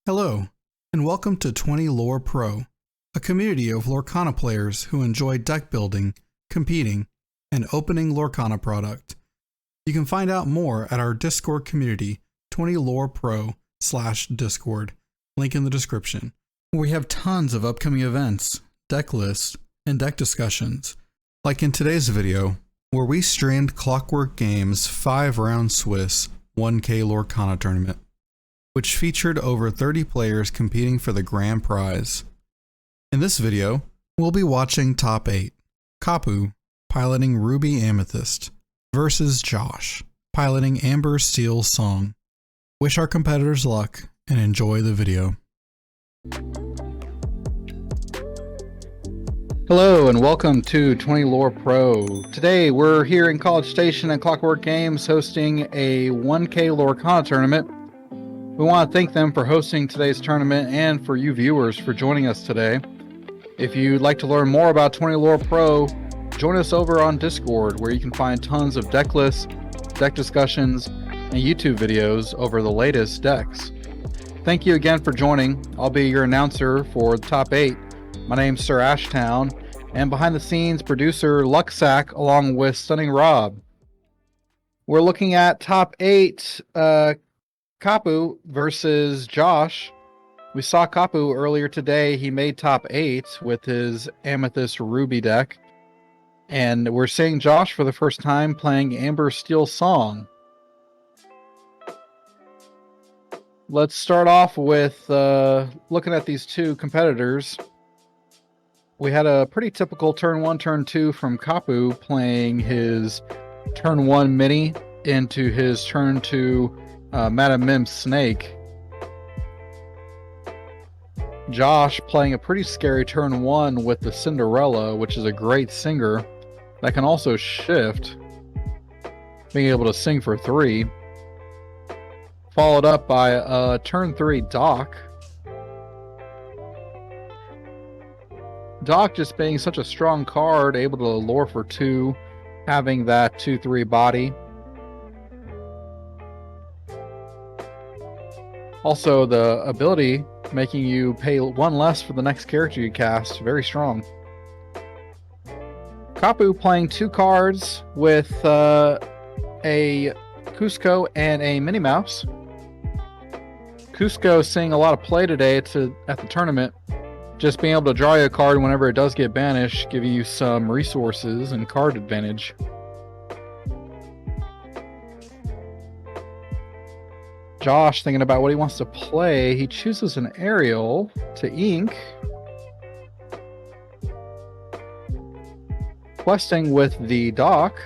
Hello, and welcome to 20 Lore Pro, a community of Lorcana players who enjoy deck building, competing, and opening Lorcana product. You can find out more at our Discord community, 20lorepro/discord, link in the description. We have tons of upcoming events, deck lists, and deck discussions, like in today's video, where we streamed Clockwork Games' 5-round Swiss 1K Lorcana tournament, which featured over 30 players competing for the grand prize. In this video, we'll be watching Top 8, Capu piloting Ruby Amethyst versus Josh piloting Amber Steel's Song. Wish our competitors luck and enjoy the video. Hello and welcome to 20 Lore Pro. Today we're here in College Station at Clockwork Games hosting a 1K Lorcana tournament. We want to thank them for hosting today's tournament and for you viewers for joining us today. If you'd like to learn more about 20 Lore Pro, join us over on Discord, where you can find tons of deck lists, deck discussions, and YouTube videos over the latest decks. Thank you again for joining. I'll be your announcer for the top 8. My name's SirAshtown, and behind the scenes producer Lucksack along with Stunning Rob. We're looking at top 8 Capu versus Josh. We saw Capu earlier today. He made top 8 with his Amethyst Ruby deck. And we're seeing Josh for the first time playing Amber Steel's Song. Let's start off with looking at these two competitors. We had a pretty typical turn 1, turn 2 from Capu playing his turn 1 mini into his turn 2 Madam Mim's Snake. Josh playing a pretty scary turn 1 with the Cinderella, which is a great singer that can also shift, being able to sing for 3. Followed up by a turn 3 Doc. Doc just being such a strong card, able to lure for 2, having that 2/3 body. Also, the ability making you pay 1 less for the next character you cast. Very strong. Capu playing 2 cards with a Cusco and a Minnie Mouse. Cusco seeing a lot of play today at the tournament. Just being able to draw you a card whenever it does get banished, giving you some resources and card advantage. Josh thinking about what he wants to play. He chooses an Aerial to ink. Questing with the Doc.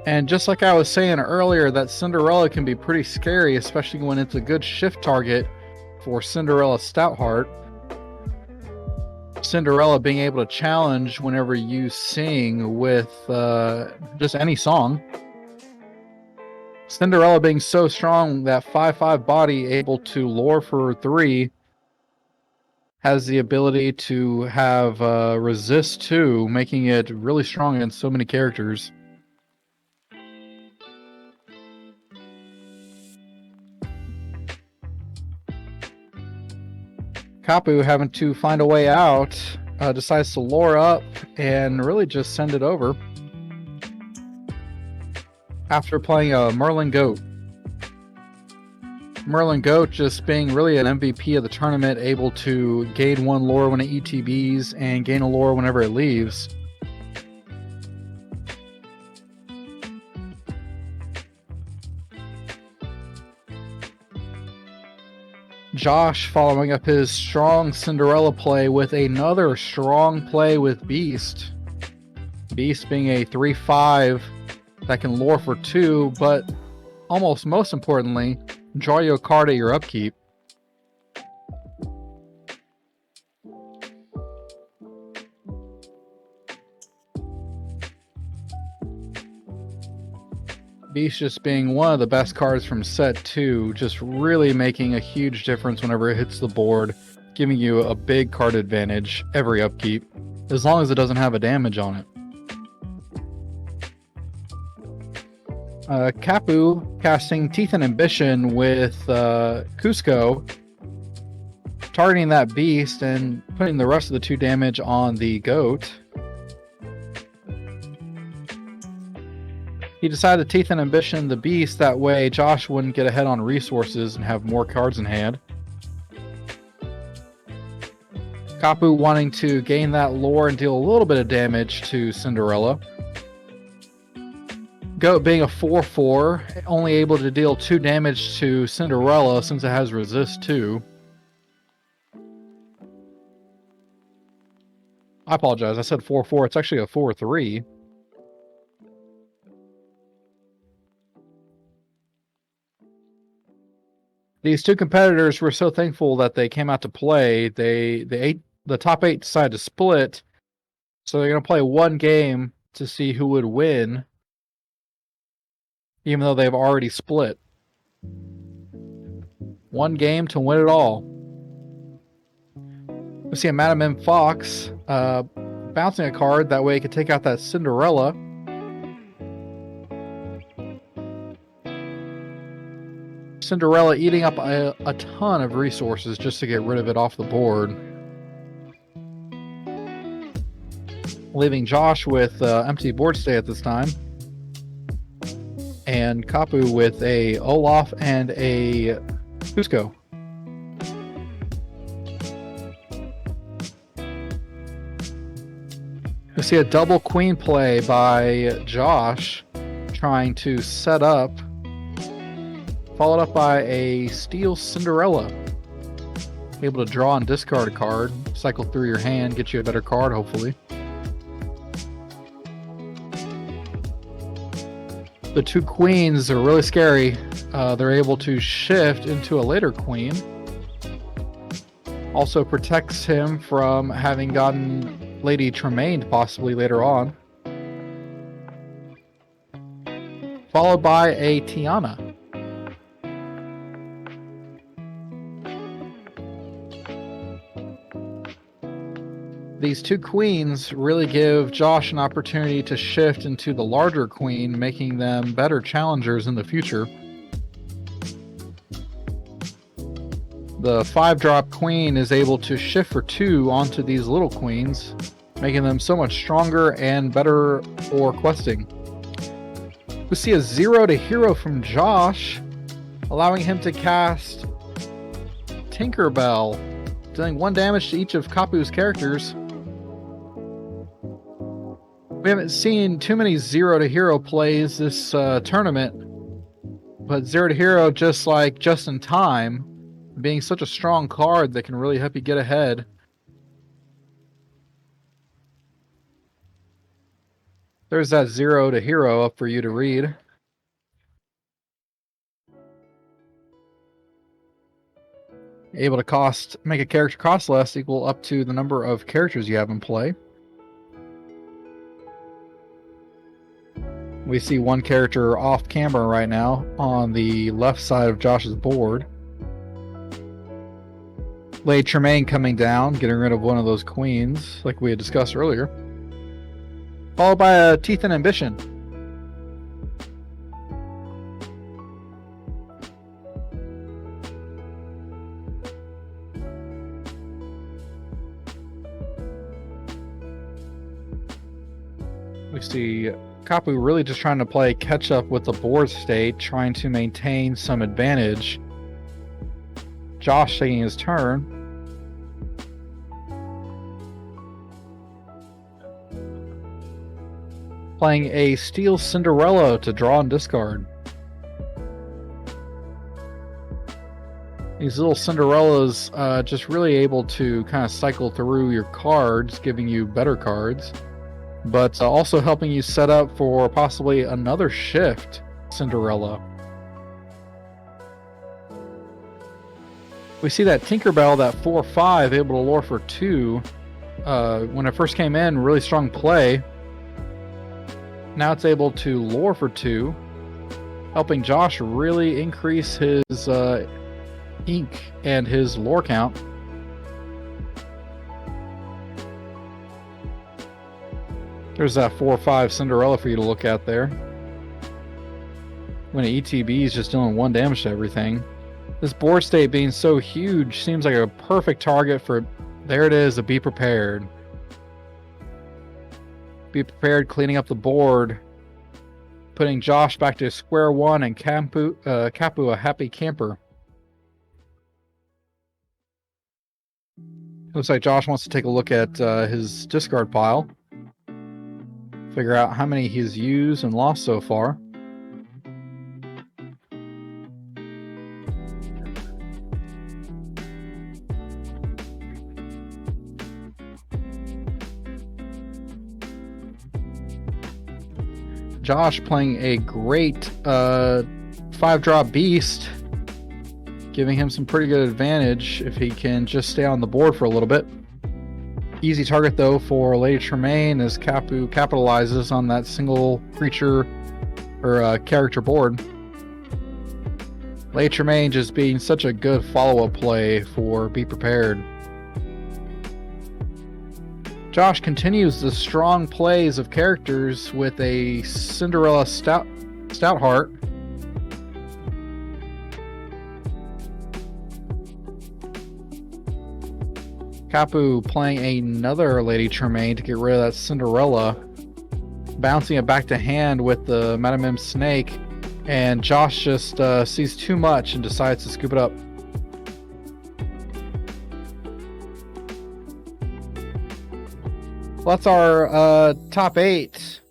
And just like I was saying earlier, that Cinderella can be pretty scary, especially when it's a good shift target for Cinderella Stoutheart. Cinderella being able to challenge whenever you sing with just any song. Cinderella being so strong, that 5/5 body able to lure for 3 has the ability to have resist 2, making it really strong against so many characters. Capu, having to find a way out, decides to lure up and really just send it over after playing a Merlin Goat. Merlin Goat just being really an MVP of the tournament, able to gain 1 lore when it ETBs and gain a lore whenever it leaves. Josh following up his strong Cinderella play with another strong play with Beast. Beast being a 3/5 that can lure for 2, but almost most importantly, draw you a card at your upkeep. Beast just being one of the best cards from set 2, just really making a huge difference whenever it hits the board, giving you a big card advantage every upkeep, as long as it doesn't have a damage on it. Capu casting Teeth and Ambition with Cusco, targeting that beast and putting the rest of the 2 damage on the goat. He decided to Teeth and Ambition the beast, that way Josh wouldn't get ahead on resources and have more cards in hand. Capu wanting to gain that lore and deal a little bit of damage to Cinderella. Goat being a 4/4, only able to deal 2 damage to Cinderella since it has resist 2. I apologize, I said 4/4, it's actually a 4/3. These 2 competitors were so thankful that they came out to play. The top 8 decided to split, so they're going to play 1 game to see who would win, even though they've already split. 1 game to win it all. We see a Madam M Fox bouncing a card, that way he could take out that Cinderella. Cinderella eating up a ton of resources just to get rid of it off the board. Leaving Josh with empty board state at this time. And Capu with a Olaf and a Cusco. We see a double queen play by Josh, trying to set up, followed up by a Steel Cinderella. Able to draw and discard a card, cycle through your hand, get you a better card, hopefully. The 2 queens are really scary. They're able to shift into a later queen. Also protects him from having gotten Lady Tremaine possibly later on. Followed by a Tiana. These 2 queens really give Josh an opportunity to shift into the larger queen, making them better challengers in the future. The 5-drop queen is able to shift for 2 onto these little queens, making them so much stronger and better for questing. We see a 0 to hero from Josh, allowing him to cast Tinkerbell, dealing 1 damage to each of Capu's characters. We haven't seen too many 0 to hero plays this tournament, but 0 to hero, just like Just in Time, being such a strong card that can really help you get ahead. There's that 0 to hero up for you to read. Able to make a character cost less, equal up to the number of characters you have in play. We see 1 character off camera right now on the left side of Josh's board. Lady Tremaine coming down, getting rid of one of those queens, like we had discussed earlier. Followed by a Teeth and Ambition. We see Capu really just trying to play catch up with the board state, trying to maintain some advantage. Josh taking his turn. Playing a Steel Cinderella to draw and discard. These little Cinderellas just really able to kind of cycle through your cards, giving you better cards, but also helping you set up for possibly another shift Cinderella. We see that Tinkerbell, that 4/5, able to lure for 2. When it first came in, really strong play. Now it's able to lure for 2, helping Josh really increase his ink and his lore count. There's that 4/5 Cinderella for you to look at there. when an ETB is just dealing 1 damage to everything. This board state being so huge seems like a perfect target for... There it is, a Be Prepared. Be Prepared, cleaning up the board, putting Josh back to square one, and Capu a happy camper. Looks like Josh wants to take a look at his discard pile, figure out how many he's used and lost so far. Josh playing a great 5-drop beast, giving him some pretty good advantage if he can just stay on the board for a little bit. Easy target though for Lady Tremaine as Capu capitalizes on that single creature or character board. Lady Tremaine just being such a good follow-up play for Be Prepared. Josh continues the strong plays of characters with a Cinderella Stoutheart. Capu playing another Lady Tremaine to get rid of that Cinderella, bouncing it back to hand with the Madame M Snake, and Josh just sees too much and decides to scoop it up. Well, that's our top 8.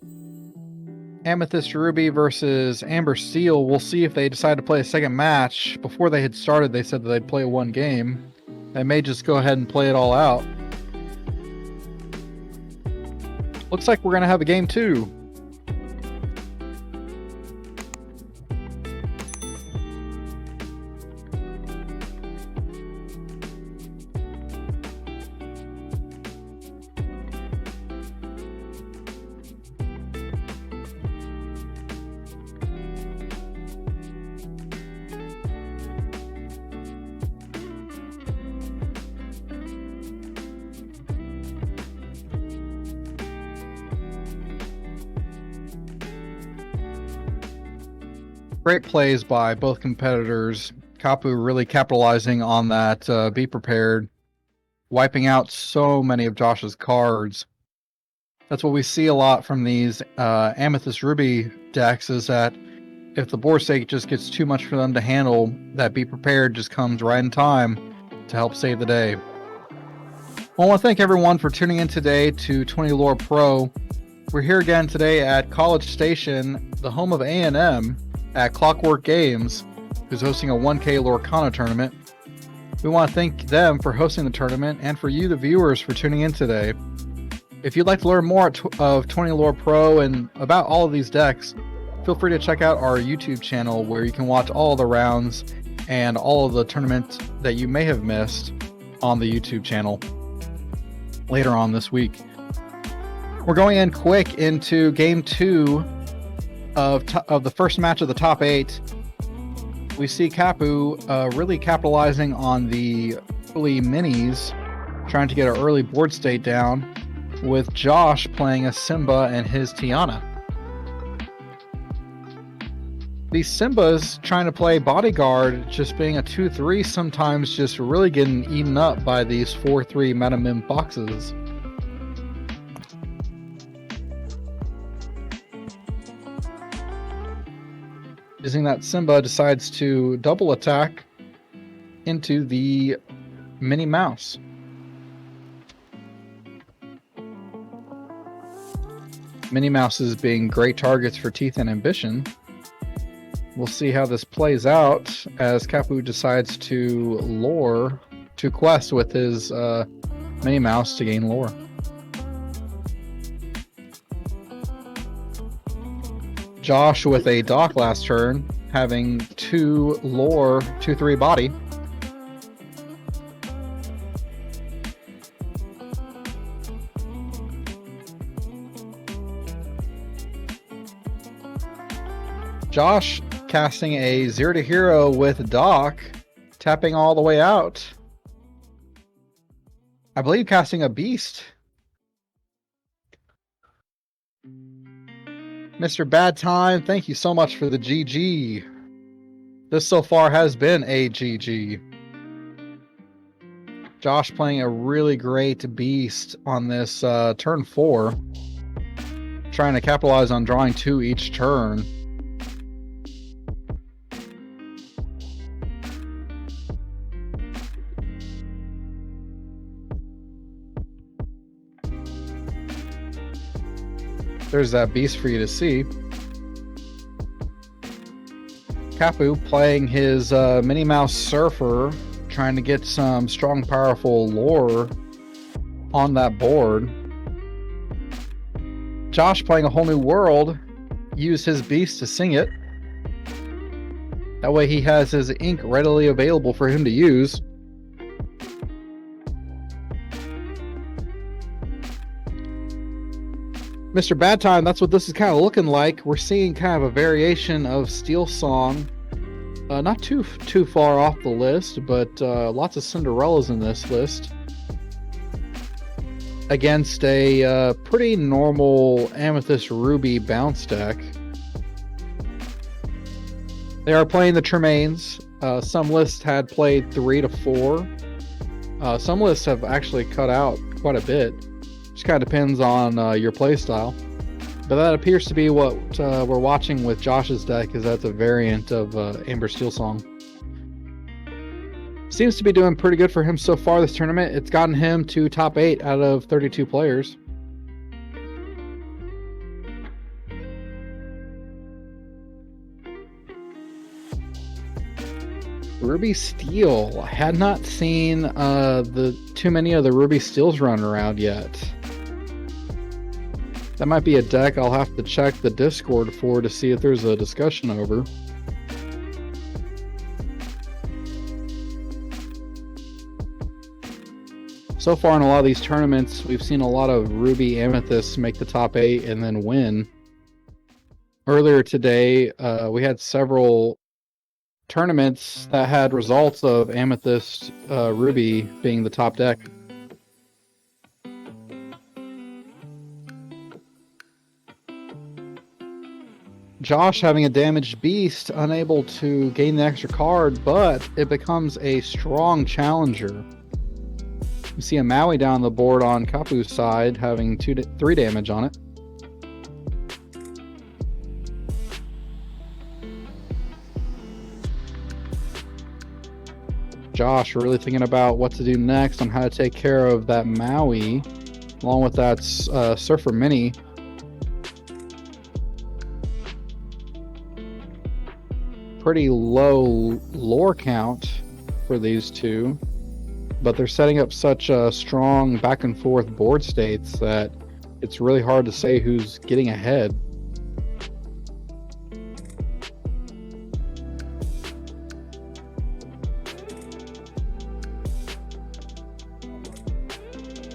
Amethyst Ruby versus Amber Steel. We'll see if they decide to play a second match. Before they had started, they said that they'd play 1 game. They may just go ahead and play it all out. Looks like we're going to have a game 2. Great plays by both competitors. Capu really capitalizing on that Be Prepared, wiping out so many of Josh's cards. That's what we see a lot from these Amethyst Ruby decks, is that if the board state just gets too much for them to handle, that Be Prepared just comes right in time to help save the day. Well, I want to thank everyone for tuning in today to 20 Lore Pro. We're here again today at College Station, the home of A&M, at Clockwork Games, who's hosting a 1K Lorcana tournament. We want to thank them for hosting the tournament, and for you, the viewers, for tuning in today. If you'd like to learn more of 20 Lore Pro and about all of these decks, feel free to check out our YouTube channel, where you can watch all of the rounds and all of the tournaments that you may have missed on the YouTube channel later on this week. We're going in quick into Game 2 of the first match of the top 8. We see Capu really capitalizing on the early minis, trying to get an early board state down, with Josh playing a Simba and his Tiana. These Simbas trying to play bodyguard, just being a 2-3, sometimes just really getting eaten up by these 4-3 Madame M boxes. Using that, Simba decides to double attack into the Minnie Mouse. Minnie Mouses being great targets for Teeth and Ambition. We'll see how this plays out as Capu decides to quest with his Minnie Mouse to gain lore. Josh with a dock last turn, having 2 lore, 2-3 body. Josh casting a 0 to hero with dock, tapping all the way out. I believe casting a beast. Mr. Bad Time, thank you so much for the GG. This so far has been a GG. Josh playing a really great beast on this turn 4. Trying to capitalize on drawing 2 each turn. There's that beast for you to see. Capu playing his Minnie Mouse Surfer, trying to get some strong, powerful lore on that board. Josh playing a whole new world, use his beast to sing it. That way he has his ink readily available for him to use. Mr. Bad Time, that's what this is kind of looking like. We're seeing kind of a variation of Steel Song. Not too far off the list, but lots of Cinderellas in this list. Against a pretty normal Amethyst Ruby bounce deck. They are playing the Tremaines. Some lists had played 3 to 4. Some lists have actually cut out quite a bit. Just kind of depends on your playstyle. But that appears to be what we're watching with Josh's deck, is that's a variant of Amber Steel Song. Seems to be doing pretty good for him so far this tournament. It's gotten him to top 8 out of 32 players. Ruby Steel. I had not seen too many of the Ruby Steels run around yet. That might be a deck I'll have to check the Discord for to see if there's a discussion over. So far in a lot of these tournaments, we've seen a lot of Ruby Amethyst make the top 8 and then win. Earlier today, we had several tournaments that had results of Amethyst Ruby being the top deck. Josh having a damaged beast, unable to gain the extra card, but it becomes a strong challenger. You see a Maui down the board on Capu's side, having 3 damage on it. Josh really thinking about what to do next on how to take care of that Maui, along with that Surfer Mini. Pretty low lore count for these two, but they're setting up such strong back and forth board states that it's really hard to say who's getting ahead.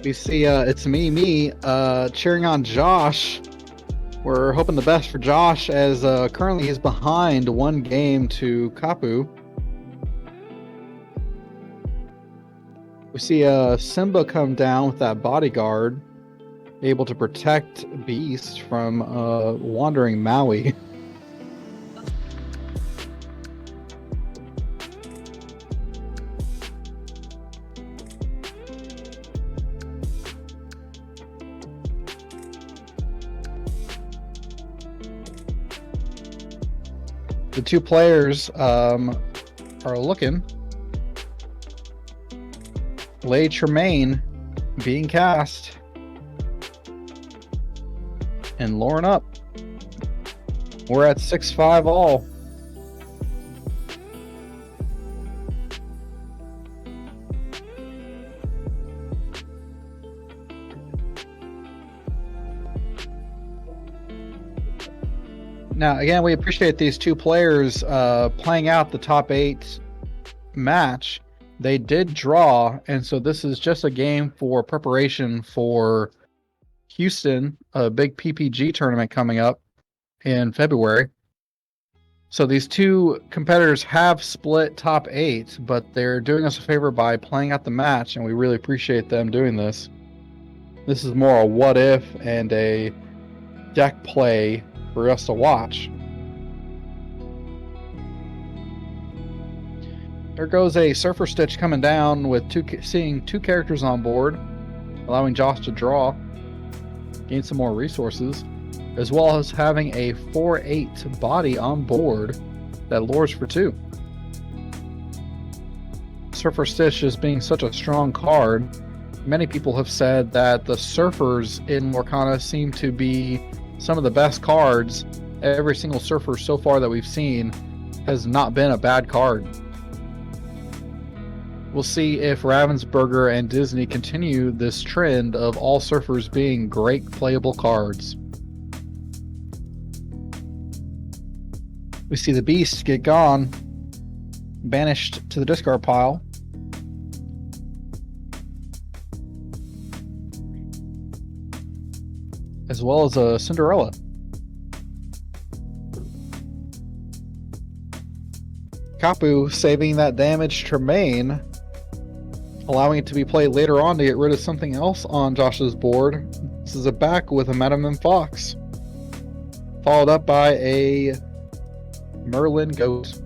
You see, it's me cheering on Josh. We're hoping the best for Josh, as currently he's behind 1 game to Capu. We see Simba come down with that bodyguard, able to protect Beast from wandering Maui. The 2 players are looking. Lay Tremaine being cast. And Lauren up. We're at 6-5 all. Now, again, we appreciate these 2 players playing out the top 8 match. They did draw, and so this is just a game for preparation for Houston, a big PPG tournament coming up in February. So these 2 competitors have split top 8, but they're doing us a favor by playing out the match, and we really appreciate them doing this. This is more a what if and a deck play for us to watch. There goes a Surfer Stitch coming down with seeing two characters on board, allowing Josh to draw, gain some more resources, as well as having a 4/8 body on board that lures for 2. Surfer Stitch just being such a strong card, many people have said that the Surfers in Lorcana seem to be some of the best cards. Every single Surfer so far that we've seen has not been a bad card. We'll see if Ravensburger and Disney continue this trend of all Surfers being great playable cards. We see the Beast get gone, banished to the discard pile. As well as a Cinderella. Capu saving that damaged Tremaine, allowing it to be played later on to get rid of something else on Josh's board. This is a back with a Madam and Fox, followed up by a Merlin goat.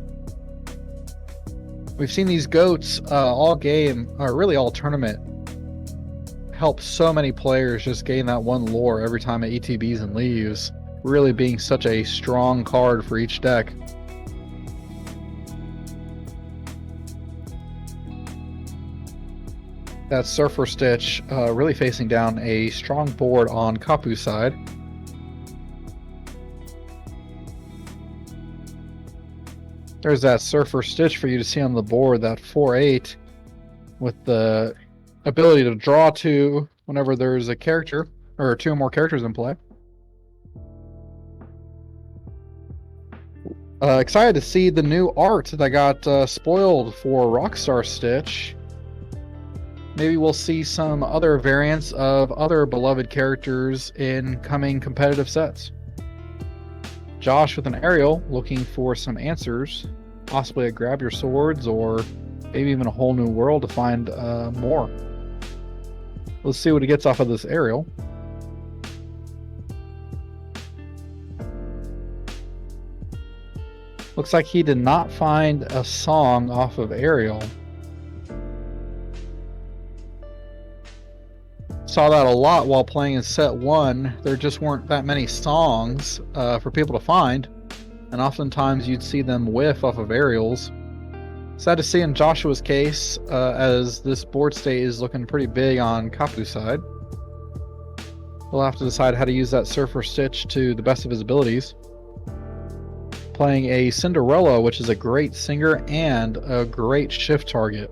We've seen these goats all game, or really all tournament, help so many players just gain that one lore every time it ETBs and leaves, really being such a strong card for each deck. That Surfer Stitch really facing down a strong board on Capu's side. There's that Surfer Stitch for you to see on the board, that 4/8 with the ability to draw 2 whenever there's a character or 2 or more characters in play. Excited to see the new art that got spoiled for Rockstar Stitch. Maybe we'll see some other variants of other beloved characters in coming competitive sets. Josh with an Ariel looking for some answers, possibly a Grab Your Swords or maybe even a whole new world to find more. Let's see what he gets off of this Ariel. Looks like he did not find a song off of Ariel. Saw that a lot while playing in set 1. There just weren't that many songs for people to find, and oftentimes you'd see them whiff off of Ariels. Sad to see in Joshua's case, as this board state is looking pretty big on Capu's side. We'll have to decide how to use that Surfer Stitch to the best of his abilities. Playing a Cinderella, which is a great singer and a great shift target.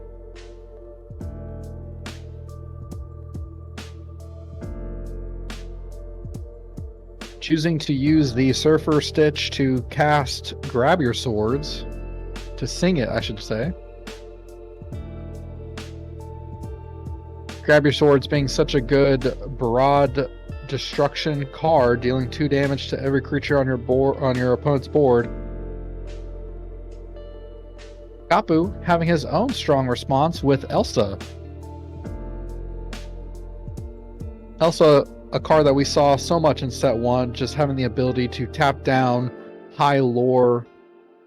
Choosing to use the Surfer Stitch to cast Grab Your Swords. To sing it, I should say. Grab Your Swords being such a good broad destruction card, dealing 2 damage to every creature on your board, on your opponent's board. Capu having his own strong response with Elsa. Elsa, a card that we saw so much in set 1, just having the ability to tap down high lore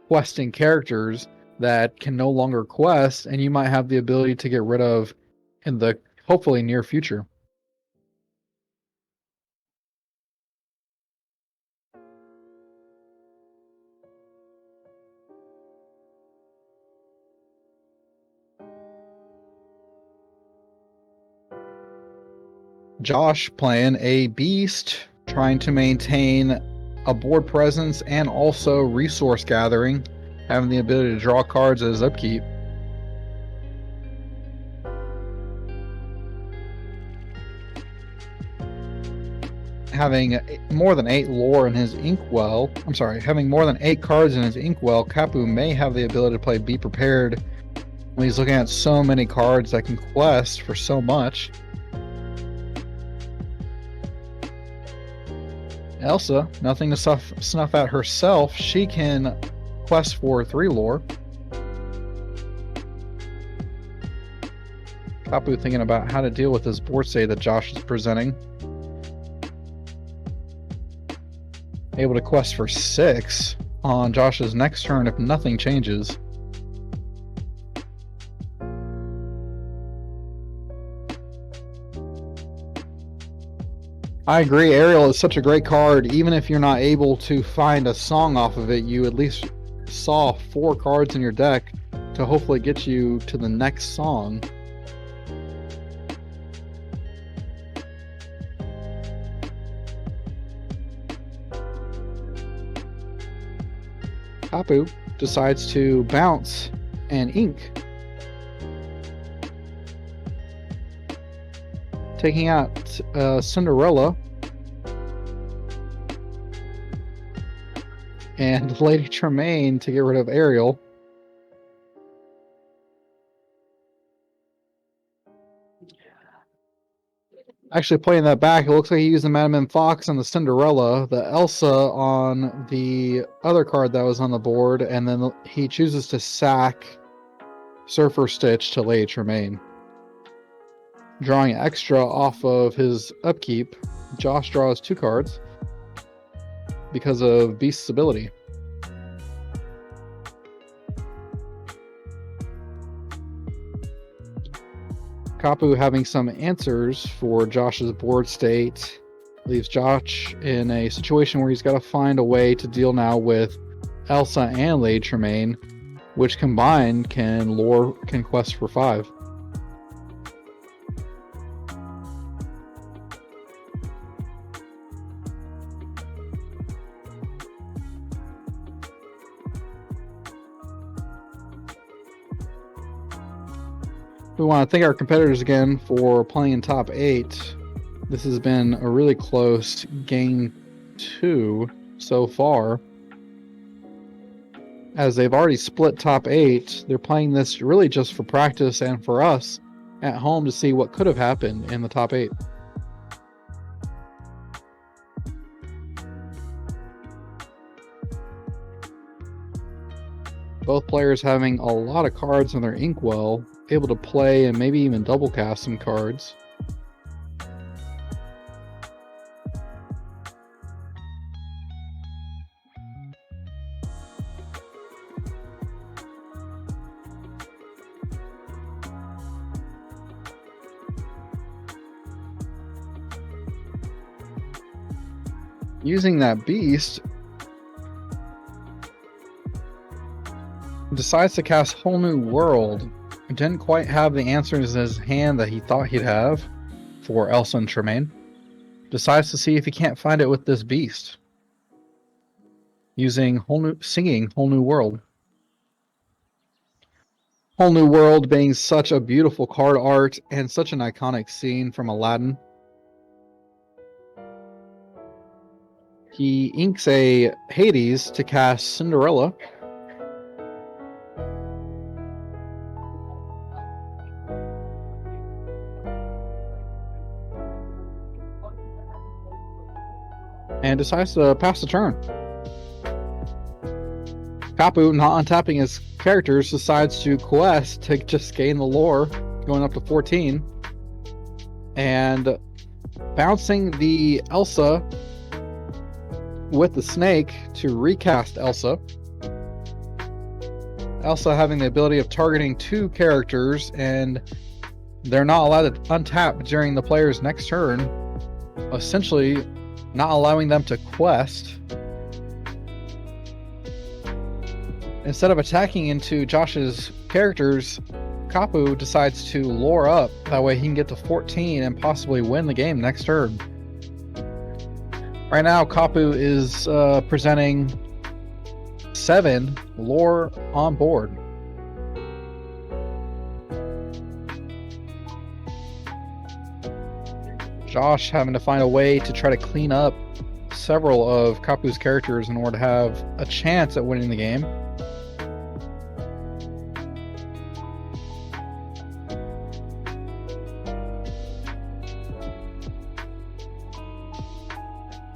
questing characters that can no longer quest, and you might have the ability to get rid of in the hopefully near future. Josh playing a Beast, trying to maintain a board presence and also resource gathering, having the ability to draw cards as upkeep. Having more than 8 lore in his inkwell, having more than 8 cards in his inkwell, Capu may have the ability to play Be Prepared when he's looking at so many cards that can quest for so much. Elsa, nothing to snuff at herself. She can quest for 3 lore. Capu thinking about how to deal with this board state that Josh is presenting. Able to quest for 6 on Josh's next turn if nothing changes. I agree, Ariel is such a great card. Even if you're not able to find a song off of it, you at least saw 4 cards in your deck to hopefully get you to the next song. Capu decides to bounce and ink, taking out Cinderella and Lady Tremaine to get rid of Ariel. Actually, playing that back, it looks like he used the Madam Fox and the Cinderella, the Elsa on the other card that was on the board, and then he chooses to sack Surfer Stitch to Lady Tremaine. Drawing extra off of his upkeep, Josh draws 2 cards because of Beast's ability. Capu having some answers for Josh's board state leaves Josh in a situation where he's got to find a way to deal now with Elsa and Lady Tremaine, which combined can quest for 5. We want to thank our competitors again for playing in top 8. This has been a really close game 2 so far. As they've already split top 8, they're playing this really just for practice and for us at home to see what could have happened in the top 8. Both players having a lot of cards in their inkwell, able to play and maybe even double cast some cards. Using that beast, decides to cast Whole New World. Didn't quite have the answers in his hand that he thought he'd have for Elsa and Tremaine. Decides to see if he can't find it with this beast. Using singing Whole New World. Whole New World being such a beautiful card art and such an iconic scene from Aladdin. He inks a Hades to cast Cinderella. And decides to pass the turn. Capu, not untapping his characters, decides to quest to just gain the lore, going up to 14. And bouncing the Elsa with the snake to recast Elsa. Elsa having the ability of targeting 2 characters, and they're not allowed to untap during the player's next turn, essentially not allowing them to quest. Instead of attacking into Josh's characters, Capu decides to lure up. That way he can get to 14 and possibly win the game next turn. Right now, Capu is presenting 7 lore on board. Josh having to find a way to try to clean up several of Capu's characters in order to have a chance at winning the game.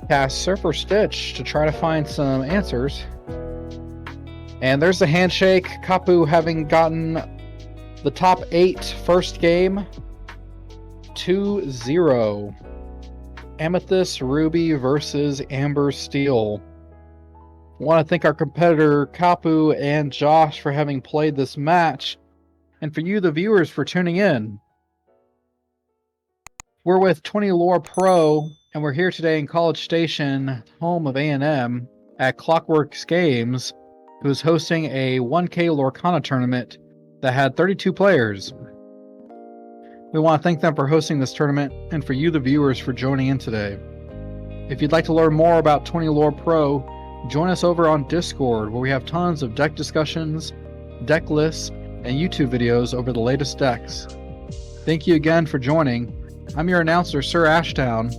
Cast Surfer Stitch to try to find some answers. And there's the handshake. Capu having gotten the top 8 first game. 2-0. Amethyst Ruby versus Amber Steel. I want to thank our competitor Capu and Josh for having played this match, and for you, the viewers, for tuning in. We're with 20 Lore Pro, and we're here today in College Station, home of A&M, at Clockwork Games, who is hosting a 1K Lorcana tournament that had 32 players. We want to thank them for hosting this tournament, and for you, the viewers, for joining in today. If you'd like to learn more about 20 Lore Pro, join us over on Discord, where we have tons of deck discussions, deck lists, and YouTube videos over the latest decks. Thank you again for joining. I'm your announcer, SirAshtown,